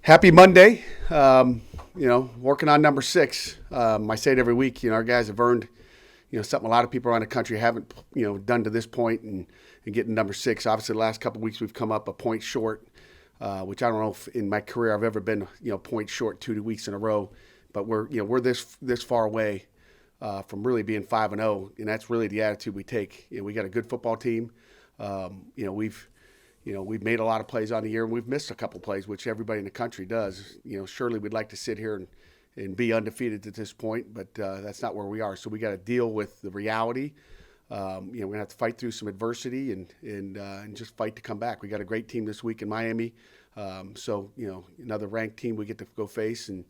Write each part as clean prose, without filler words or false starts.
Happy Monday. Working on number 6. I say it every week. Our guys have earned, something a lot of people around the country haven't, done to this point, and getting number 6. Obviously, the last couple of weeks we've come up a point short, which I don't know if in my career I've ever been, point short 2 weeks in a row. But we're this far away from really being 5-0, and that's really the attitude we take. We got a good football team. We've made a lot of plays on the year, and we've missed a couple plays, which everybody in the country does. Surely we'd like to sit here and be undefeated at this point, but that's not where we are. So we got to deal with the reality. We're gonna have to fight through some adversity and just fight to come back. We got a great team this week in Miami, so another ranked team we get to go face and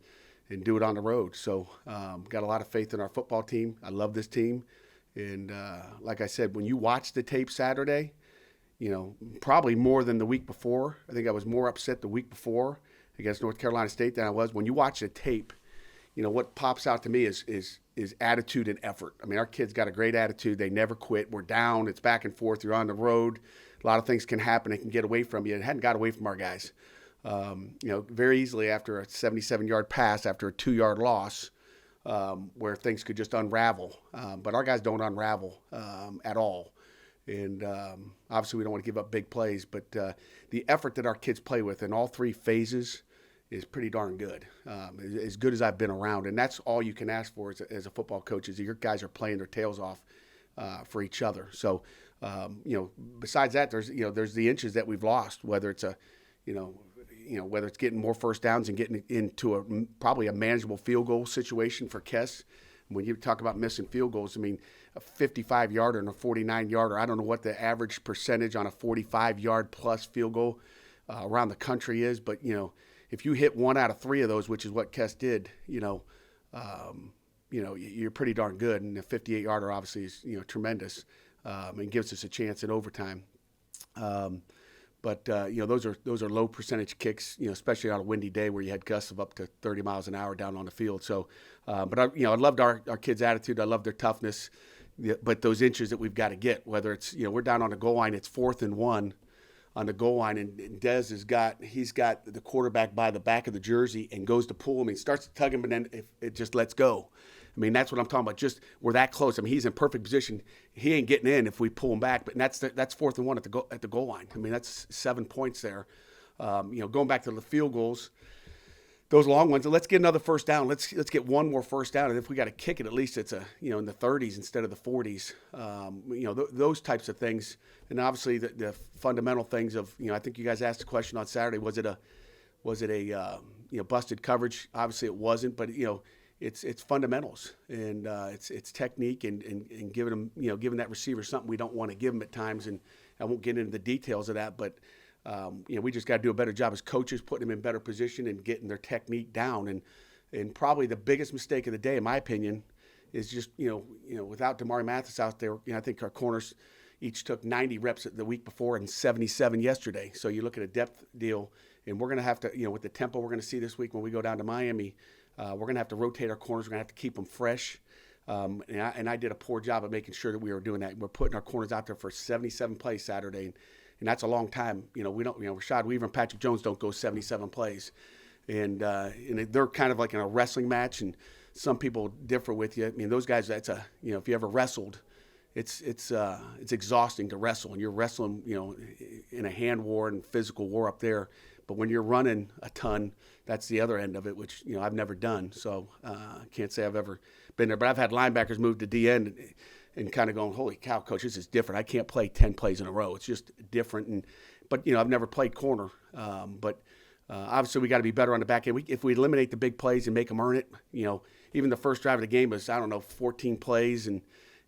do it on the road. So got a lot of faith in our football team. I love this team, and like I said, when you watch the tape Saturday, probably more than the week before. I think I was more upset the week before against North Carolina State than I was. When you watch the tape, what pops out to me is attitude and effort. I mean, our kids got a great attitude. They never quit. We're down. It's back and forth. You're on the road. A lot of things can happen. It can get away from you. It hadn't got away from our guys. Very easily after a 77-yard pass, after a 2-yard loss, where things could just unravel. But our guys don't unravel at all. And obviously we don't want to give up big plays, but the effort that our kids play with in all 3 phases is pretty darn good, as good as I've been around. And that's all you can ask for as a football coach, is that your guys are playing their tails off for each other. So, besides that, there's the inches that we've lost, whether it's whether it's getting more first downs and getting into probably a manageable field goal situation for Kess. When you talk about missing field goals, I mean, a 55-yarder and a 49-yarder, I don't know what the average percentage on a 45-yard plus field goal around the country is, but, if you hit 1 out of 3 of those, which is what Kess did, you're pretty darn good. And the 58-yarder obviously is, tremendous and gives us a chance in overtime. But those are low percentage kicks, especially on a windy day where you had gusts of up to 30 miles an hour down on the field. So, but I loved our kids' attitude. I loved their toughness. But those inches that we've got to get, whether it's, we're down on the goal line, it's 4th and 1 on the goal line, and Dez he's got the quarterback by the back of the jersey and goes to pull him. He starts to tug him, and then it just lets go. I mean, that's what I'm talking about. Just we're that close. I mean, he's in perfect position. He ain't getting in if we pull him back. But that's 4th and 1 at the goal line. I mean, that's 7 points there. Going back to the field goals, those long ones. Let's get another first down. Let's get one more first down. And if we got to kick it, at least it's in the 30s instead of the 40s. Those types of things. And obviously the fundamental things of I think you guys asked a question on Saturday. Was it a busted coverage? Obviously it wasn't. But it's fundamentals, and it's technique and giving them giving that receiver something we don't want to give them at times. And I won't get into the details of that, but we just got to do a better job as coaches, putting them in better position and getting their technique down. And probably the biggest mistake of the day, in my opinion, is just without Damari Mathis out there, I think our corners each took 90 reps the week before and 77 yesterday. So you look at a depth deal, and we're going to have to with the tempo we're going to see this week when we go down to Miami. We're going to have to rotate our corners. We're going to have to keep them fresh. And I did a poor job of making sure that we were doing that. We're putting our corners out there for 77 plays Saturday, and that's a long time. We don't. Rashad Weaver and Patrick Jones don't go 77 plays, and they're kind of like in a wrestling match. And some people differ with you. I mean, those guys. That's if you ever wrestled, it's exhausting to wrestle, and you're wrestling in a hand war and physical war up there. But when you're running a ton, that's the other end of it, which I've never done. So I can't say I've ever been there. But I've had linebackers move to D end and kind of going, holy cow, coach, this is different. I can't play 10 plays in a row. It's just different. But I've never played corner. But obviously we got to be better on the back end. If we eliminate the big plays and make them earn it, even the first drive of the game was 14 plays and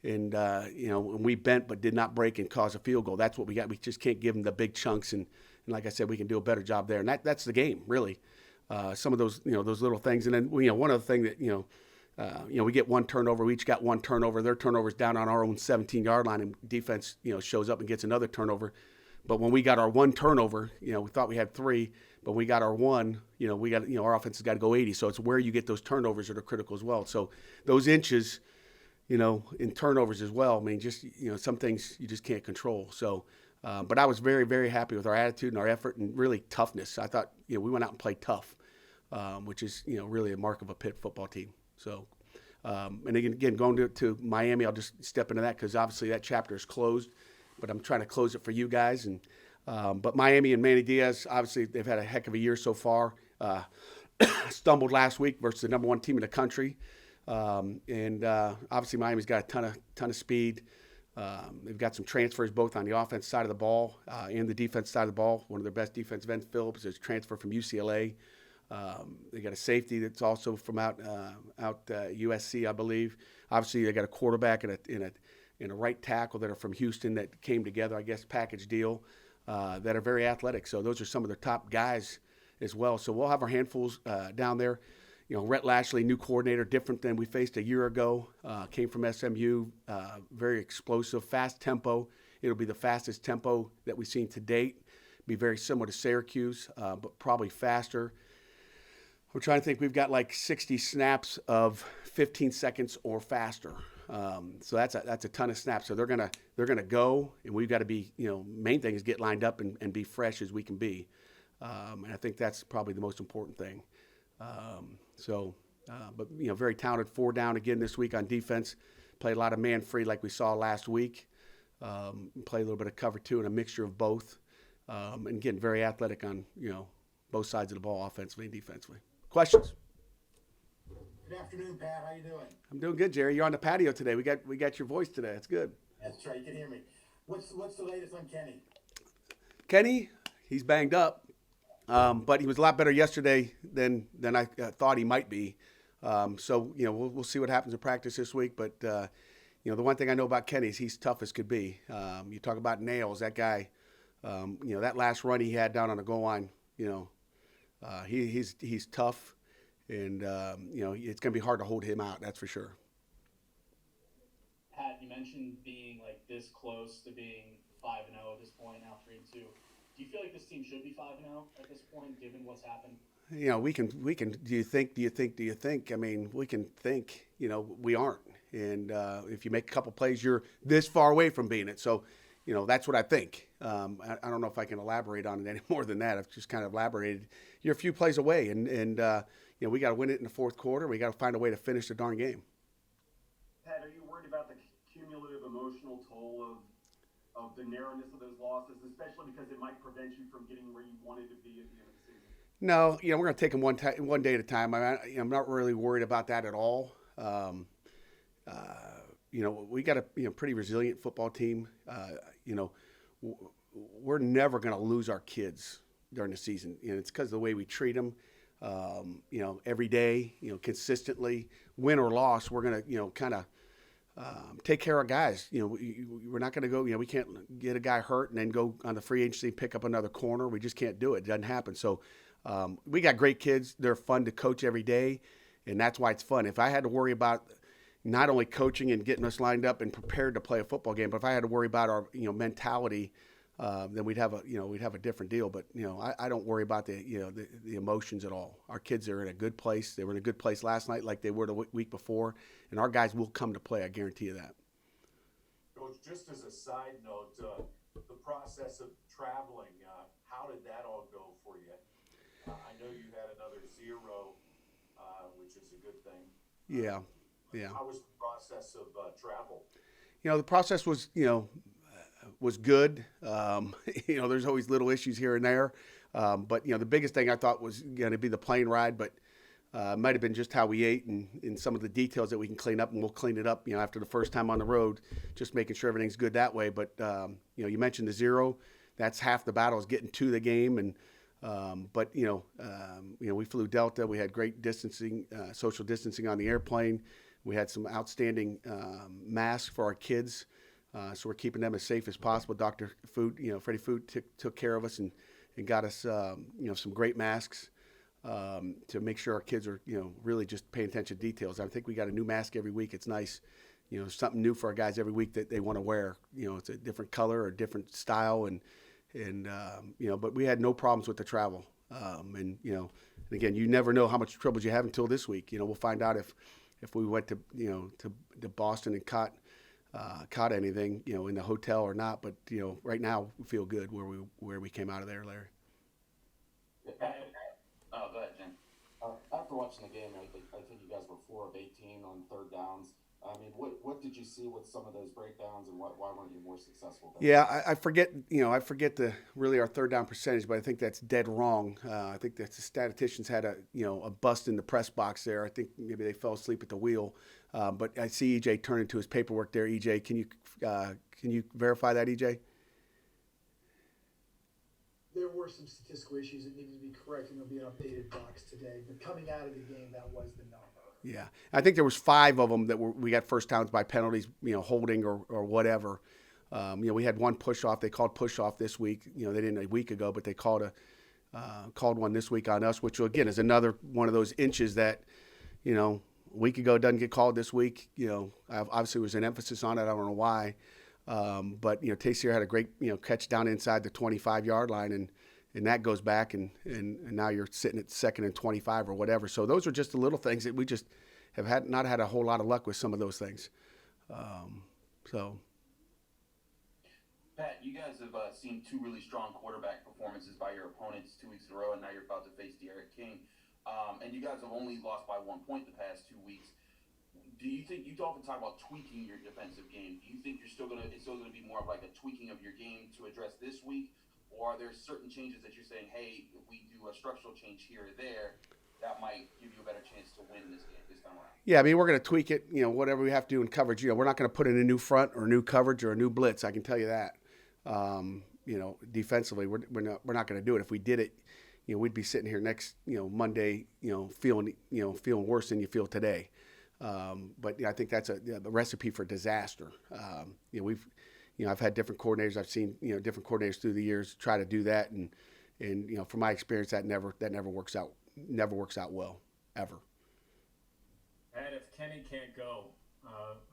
we bent but did not break and cause a field goal. That's what we got. We just can't give them the big chunks and like I said, we can do a better job there. And that's the game, really. Some of those, those little things. And then, one other thing that, we get one turnover. We each got one turnover. Their turnover's down on our own 17-yard line, and defense, shows up and gets another turnover. But when we got our one turnover, we thought we had 3, but we got our one, we got, our offense has got to go 80. So it's where you get those turnovers that are critical as well. So those inches, in turnovers as well. I mean, just, some things you just can't control. So, But I was very, very happy with our attitude and our effort and really toughness. I thought, we went out and played tough, which is, really a mark of a Pitt football team. So, and again, going to Miami, I'll just step into that because obviously that chapter is closed, but I'm trying to close it for you guys. And but Miami and Manny Diaz, obviously they've had a heck of a year so far. Stumbled last week versus the number one team in the country, and obviously Miami's got a ton of speed. They've got some transfers both on the offense side of the ball and the defense side of the ball. One of their best defensive ends, Phillips, is transferred from UCLA. They got a safety that's also from out USC, I believe. Obviously, they got a quarterback and a right tackle that are from Houston that came together, I guess, package deal that are very athletic. So those are some of their top guys as well. So we'll have our handfuls down there. Rhett Lashley, new coordinator, different than we faced a year ago. Came from SMU, very explosive, fast tempo. It'll be the fastest tempo that we've seen to date. Be very similar to Syracuse, but probably faster. We're trying to think. We've got like 60 snaps of 15 seconds or faster. So that's a ton of snaps. So they're gonna go, and we've got to be. Main thing is get lined up and be fresh as we can be. And I think that's probably the most important thing. But very talented 4 down again this week on defense. Played a lot of man free like we saw last week. Play a little bit of cover 2 and a mixture of both. And again, very athletic on both sides of the ball, offensively and defensively. Questions? Good afternoon, Pat. How you doing? I'm doing good, Jerry. You're on the patio today. We got your voice today. That's good. That's right. You can hear me. What's the latest on Kenny? Kenny, he's banged up. But he was a lot better yesterday than I thought he might be. So we'll see what happens in practice this week. But the one thing I know about Kenny is he's tough as could be. You talk about nails, that guy. That last run he had down on the goal line. He's tough, and it's going to be hard to hold him out. That's for sure. Pat, you mentioned being like this close to being 5-0 at this point, now 3-2. Do you feel like this team should be 5-0 at this point, given what's happened? We can. Do you think? I mean, we can think. We aren't. And if you make a couple plays, you're this far away from being it. So, that's what I think. I don't know if I can elaborate on it any more than that. I've just kind of elaborated. You're a few plays away, and we got to win it in the fourth quarter. We got to find a way to finish the darn game. Pat, are you worried about the cumulative emotional toll of the narrowness of those losses, especially because it might prevent you from getting where you wanted to be at the end of the season? No, we're going to take them one day at a time. I'm not really worried about that at all. We got a pretty resilient football team. We're never going to lose our kids during the season. It's because of the way we treat them. Every day, consistently, win or loss, we're going to, kind of take care of guys. We're not going to go, we can't get a guy hurt and then go on the free agency, pick up another corner. We just can't do it. It doesn't happen. So we got great kids. They're fun to coach every day, and that's why it's fun. If I had to worry about not only coaching and getting us lined up and prepared to play a football game, but if I had to worry about our, mentality, then we'd have a different deal. But I don't worry about the emotions at all. Our kids are in a good place. They were in a good place last night, like they were the week before, and our guys will come to play. I guarantee you that. Coach, just as a side note, the process of traveling, how did that all go for you? I know you had another 0, which is a good thing. Yeah. How was the process of travel? The process was, was good. There's always little issues here and there. But, the biggest thing I thought was going to be the plane ride, but it might have been just how we ate and some of the details that we can clean up, and we'll clean it up, after the first time on the road, just making sure everything's good that way. But, you mentioned the 0. That's half the battle is getting to the game. And, we flew Delta. We had great distancing, social distancing on the airplane. We had some outstanding masks for our kids. So we're keeping them as safe as possible. Dr. Food, Freddie Food took care of us and got us, some great masks to make sure our kids are, really just paying attention to details. I think we got a new mask every week. It's nice. Something new for our guys every week that they want to wear. It's a different color or different style. But we had no problems with the travel. And again, you never know how much troubles you have until this week. We'll find out if we went to Boston and caught caught anything, in the hotel or not. But right now we feel good where we came out of there, Larry. Oh, go ahead, Jim. After watching the game, I think you guys were 4 of 18 on third downs. I mean, what did you see with some of those breakdowns, and why weren't you more successful? Yeah, I forget. I forget our third down percentage, but I think that's dead wrong. I think that the statisticians had a bust in the press box there. I think maybe they fell asleep at the wheel. But I see EJ turn into his paperwork there. EJ, can you verify that, EJ? There were some statistical issues that needed to be corrected, and there'll be an updated box today. But coming out of the game, that was the number. Yeah, I think there was 5 of them that we got first downs by penalties, holding or whatever. We had one push off. They called push off this week. They didn't a week ago, but they called one this week on us, which again is another one of those inches that, a week ago doesn't get called this week. Obviously there was an emphasis on it. I don't know why, but Tayseer had a great catch down inside the 25-yard line, and that goes back, and now you're sitting at 2nd and 25 or whatever. So those are just the little things that we just have not had a whole lot of luck with some of those things. So. Pat, you guys have seen 2 really strong quarterback performances by your opponents 2 weeks in a row, and now you're about to face De'Aaron King. And you guys have only lost by 1 point the past 2 weeks. Do you think you often talk about tweaking your defensive game? Do you think it's still gonna be more of like a tweaking of your game to address this week? Or are there certain changes that you're saying, hey, if we do a structural change here or there, that might give you a better chance to win this game this time around? Yeah, I mean, we're going to tweak it, whatever we have to do in coverage. We're not going to put in a new front or a new coverage or a new blitz. I can tell you that. Defensively, we're not going to do it. If we did it, we'd be sitting here next, Monday, feeling worse than you feel today. But I think that's a recipe for disaster. I've had different coordinators. I've seen different coordinators through the years try to do that, and from my experience, that never works out. Never works out well, ever. And if Kenny can't go,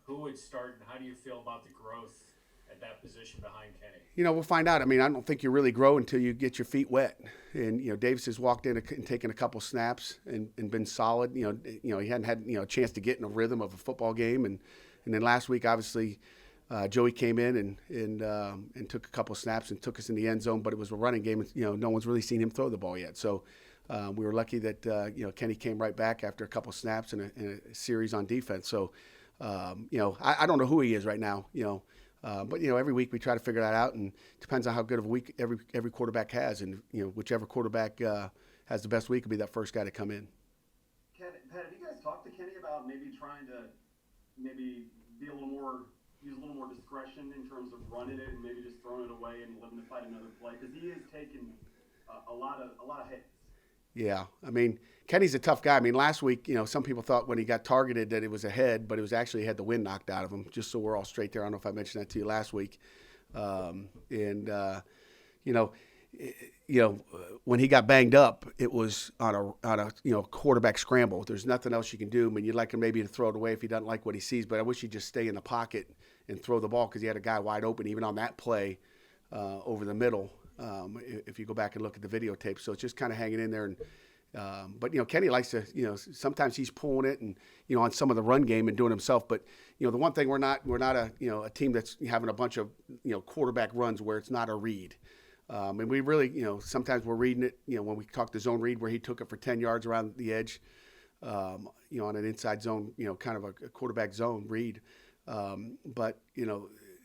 who would start, and how do you feel about the growth at that position behind Kenny? We'll find out. I mean, I don't think you really grow until you get your feet wet. And Davis has walked in and taken a couple snaps and been solid. He hadn't had a chance to get in a rhythm of a football game, and then last week, obviously. Joey came in and took a couple snaps and took us in the end zone, but it was a running game. And, no one's really seen him throw the ball yet. So we were lucky that Kenny came right back after a couple snaps and a series on defense. So I don't know who he is right now. But every week we try to figure that out, and it depends on how good of a week every quarterback has, and whichever quarterback has the best week will be that first guy to come in. Pat, have you guys talked to Kenny about maybe trying to be a little more? Use a little more discretion in terms of running it and maybe just throwing it away and letting him fight another play, because he is taking a lot of hits. Yeah, I mean, Kenny's a tough guy. I mean, last week, some people thought when he got targeted that it was a head, but it was actually he had the wind knocked out of him. Just so we're all straight there. I don't know if I mentioned that to you last week. When he got banged up, it was on a quarterback scramble. There's nothing else you can do. I mean, you'd like him maybe to throw it away if he doesn't like what he sees, but I wish he'd just stay in the pocket and throw the ball, because he had a guy wide open even on that play over the middle. If you go back and look at the videotape, so it's just kind of hanging in there. And but Kenny likes to sometimes he's pulling it and on some of the run game and doing himself. But the one thing we're not a team that's having a bunch of quarterback runs where it's not a read. And we really, sometimes we're reading it, when we talk the zone read where he took it for 10 yards around the edge, on an inside zone, kind of a quarterback zone read. But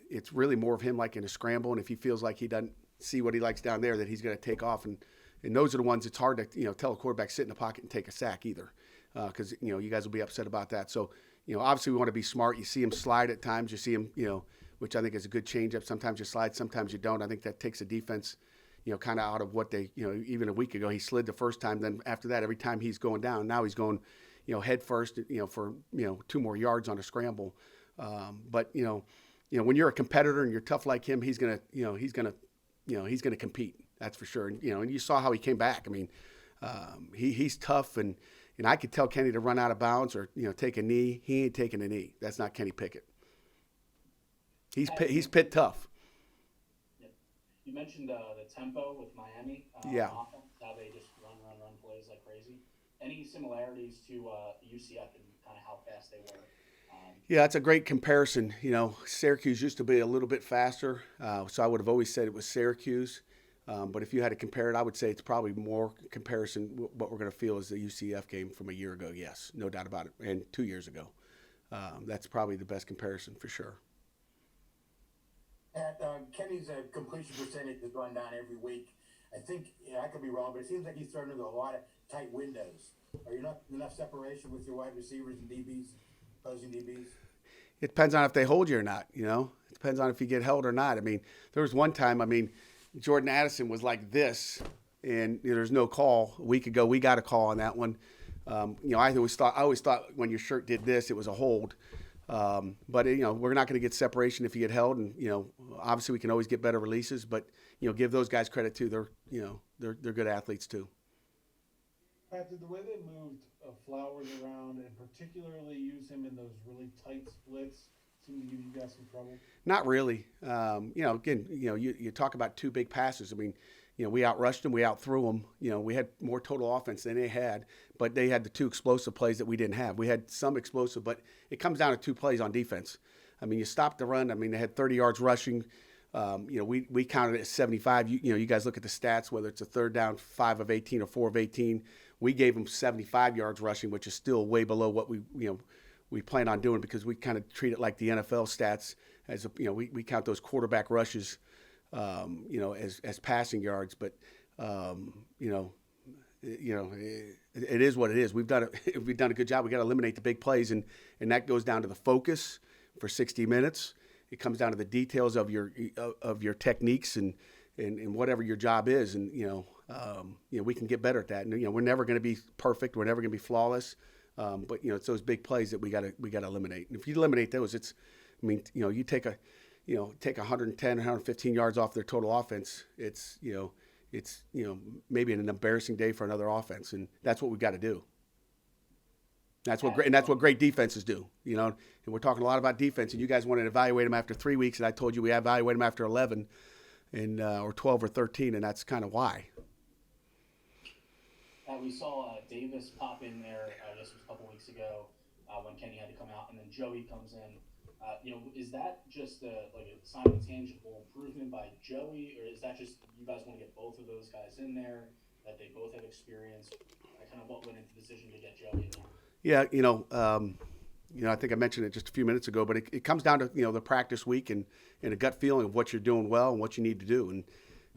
it's really more of him like in a scramble. And if he feels like he doesn't see what he likes down there, that he's going to take off. And those are the ones it's hard to, tell a quarterback sit in the pocket and take a sack either. Because, you guys will be upset about that. So, obviously we want to be smart. You see him slide at times. You see him, which I think is a good changeup. Sometimes you slide, sometimes you don't. I think that takes a defense, kind of out of what they, even a week ago, he slid the first time. Then after that, every time he's going down, now he's going, head first, for, 2 more yards on a scramble. But, when you're a competitor and you're tough like him, he's going to compete. That's for sure. And, and you saw how he came back. I mean, he's tough, and I could tell Kenny to run out of bounds or, take a knee. He ain't taking a knee. That's not Kenny Pickett. He's Pitt tough. Yeah. You mentioned the tempo with Miami. Yeah. Offense, how they just run plays like crazy. Any similarities to UCF and kind of how fast they were? Yeah, that's a great comparison. Syracuse used to be a little bit faster, so I would have always said it was Syracuse. But if you had to compare it, I would say it's probably more comparison. What we're going to feel is the UCF game from a year ago. Yes, no doubt about it. And 2 years ago. That's probably the best comparison for sure. Pat, Kenny's completion percentage has gone down every week. I think, I could be wrong, but it seems like he's thrown into a lot of tight windows. Are you not enough separation with your wide receivers and DBs, opposing DBs? It depends on if they hold you or not. It depends on if you get held or not. I mean, there was one time. Jordan Addison was like this, and there's no call. A week ago, we got a call on that one. I always thought when your shirt did this, it was a hold. But we're not going to get separation if you get held, and obviously we can always get better releases. But give those guys credit too. They're good athletes too. Pat, did the way they moved Flowers around and particularly use him in those really tight splits seem to give you guys some trouble? Not really. Again, you talk about two big passes. We outrushed them, we outthrew them. We had more total offense than they had, but they had the two explosive plays that we didn't have. We had some explosive, but it comes down to two plays on defense. You stopped the run. They had 30 yards rushing. We counted it as 75. You guys look at the stats, whether it's a third down, 5 of 18 or 4 of 18. We gave them 75 yards rushing, which is still way below what we plan on doing because we kind of treat it like the NFL stats as we count those quarterback rushes, as passing yards. But it is what it is. We've done a good job. We got to eliminate the big plays, and that goes down to the focus for 60 minutes. It comes down to the details of your techniques and whatever your job is, and we can get better at that. And we're never going to be perfect. We're never going to be flawless. But it's those big plays that we got to eliminate. And if you eliminate those, you take 110, 115 yards off their total offense. It's maybe an embarrassing day for another offense, and that's what we got to do. That's what great defenses do. And we're talking a lot about defense, and you guys wanted to evaluate them after 3 weeks, and I told you we evaluate them after 11, and or 12 or 13, and that's kind of why. We saw Davis pop in there, I guess it was a couple weeks ago when Kenny had to come out, and then Joey comes in. Is that just a sign of a tangible improvement by Joey, or is that just you guys want to get both of those guys in there, that they both have experience? Kind of what went into the decision to get Joey in there? Yeah, I think I mentioned it just a few minutes ago, but it comes down to the practice week and a gut feeling of what you're doing well and what you need to do,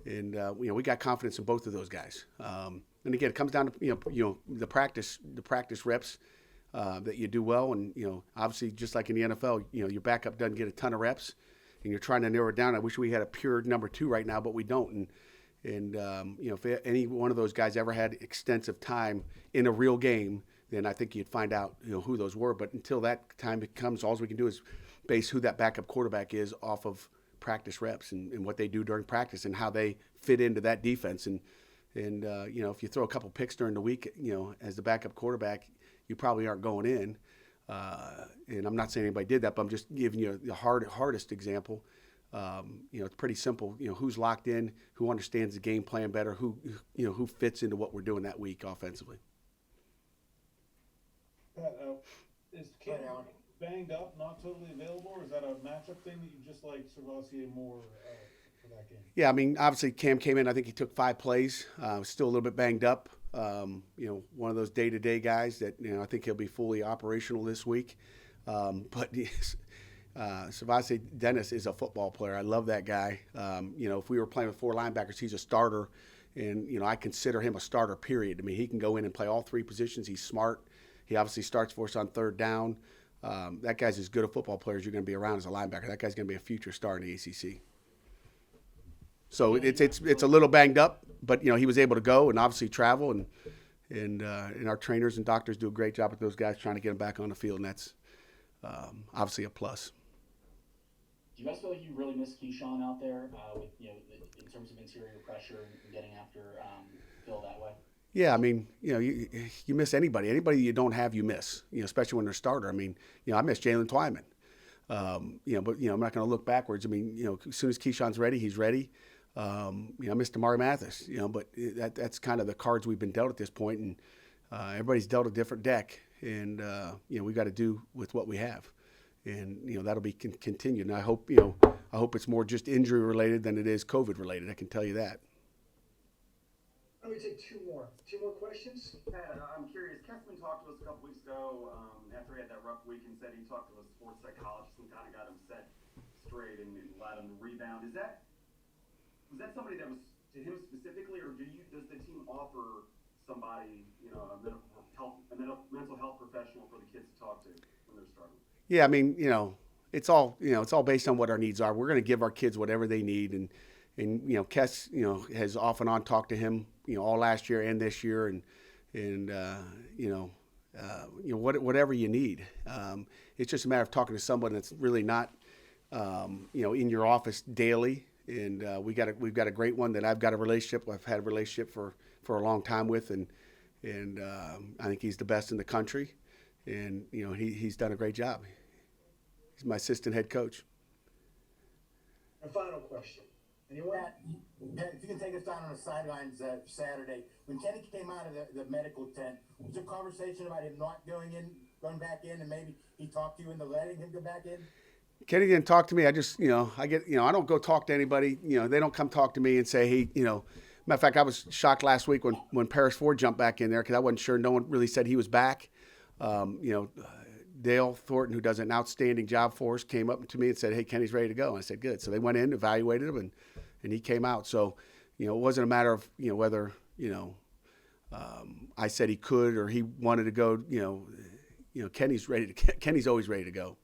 and we got confidence in both of those guys. And again, it comes down to the practice reps that you do well, and obviously just like in the NFL, your backup doesn't get a ton of reps, and you're trying to narrow it down. I wish we had a pure number 2 right now, but we don't. And if any one of those guys ever had extensive time in a real game, then I think you'd find out who those were. But until that time comes, all we can do is base who that backup quarterback is off of practice reps and what they do during practice and how they fit into that defense. And if you throw a couple picks during the week, as the backup quarterback, you probably aren't going in. And I'm not saying anybody did that, but I'm just giving you the hardest example. It's pretty simple. Who's locked in, who understands the game plan better, who fits into what we're doing that week offensively. Pat, is Cam banged up, not totally available, or is that a matchup thing that you just like Servassier more for that game? Yeah, obviously Cam came in. I think he took 5 plays. Still a little bit banged up. One of those day-to-day guys that I think he'll be fully operational this week. But Servassier Dennis is a football player. I love that guy. If we were playing with 4 linebackers, he's a starter, and I consider him a starter. Period. He can go in and play all 3 positions. He's smart. He obviously starts for us on third down. That guy's as good a football player as you're going to be around as a linebacker. That guy's going to be a future star in the ACC. So it's a little banged up, but he was able to go and obviously travel, and our trainers and doctors do a great job with those guys trying to get them back on the field, and that's obviously a plus. Do you guys feel like you really miss Keyshawn out there with in terms of interior pressure and getting after Phil that way? Yeah, you miss anybody. Anybody you don't have, you miss. Especially when they're starter. I miss Jalen Twyman. But I'm not going to look backwards. As soon as Keyshawn's ready, he's ready. I miss Damari Mathis. But that's kind of the cards we've been dealt at this point, and everybody's dealt a different deck, and we got to do with what we have. and that'll be continued. And I hope it's more just injury related than it is COVID related. I can tell you that. Let me take two more questions. Pat, I'm curious. Kessman talked to us a couple weeks ago after he had that rough week and said he talked to a sports psychologist and kind of got him set straight and allowed him to rebound. Was that somebody that was to him specifically, or does the team offer somebody, a mental health professional for the kids to talk to when they're struggling? Yeah, I mean, it's all based on what our needs are. We're going to give our kids whatever they need, and Kess, has off and on talked to him, all last year and this year, and whatever you need. It's just a matter of talking to someone that's really not, in your office daily. And we've got a great one that I've had a relationship for a long time with, and I think he's the best in the country, and he's done a great job. He's my assistant head coach. A final question. Anyone? Pat, if you can take us down on the sidelines Saturday, when Kenny came out of the medical tent, was there a conversation about him not going back in, and maybe he talked to you into letting him go back in? Kenny didn't talk to me. I just, I don't go talk to anybody. They don't come talk to me and say, hey, matter of fact, I was shocked last week when Paris Ford jumped back in there because I wasn't sure. No one really said he was back. Dale Thornton, who does an outstanding job for us, came up to me and said, hey, Kenny's ready to go. And I said, good. So they went in, evaluated him, and he came out. So, it wasn't a matter of, whether, I said he could or he wanted to go, Kenny's always ready to go.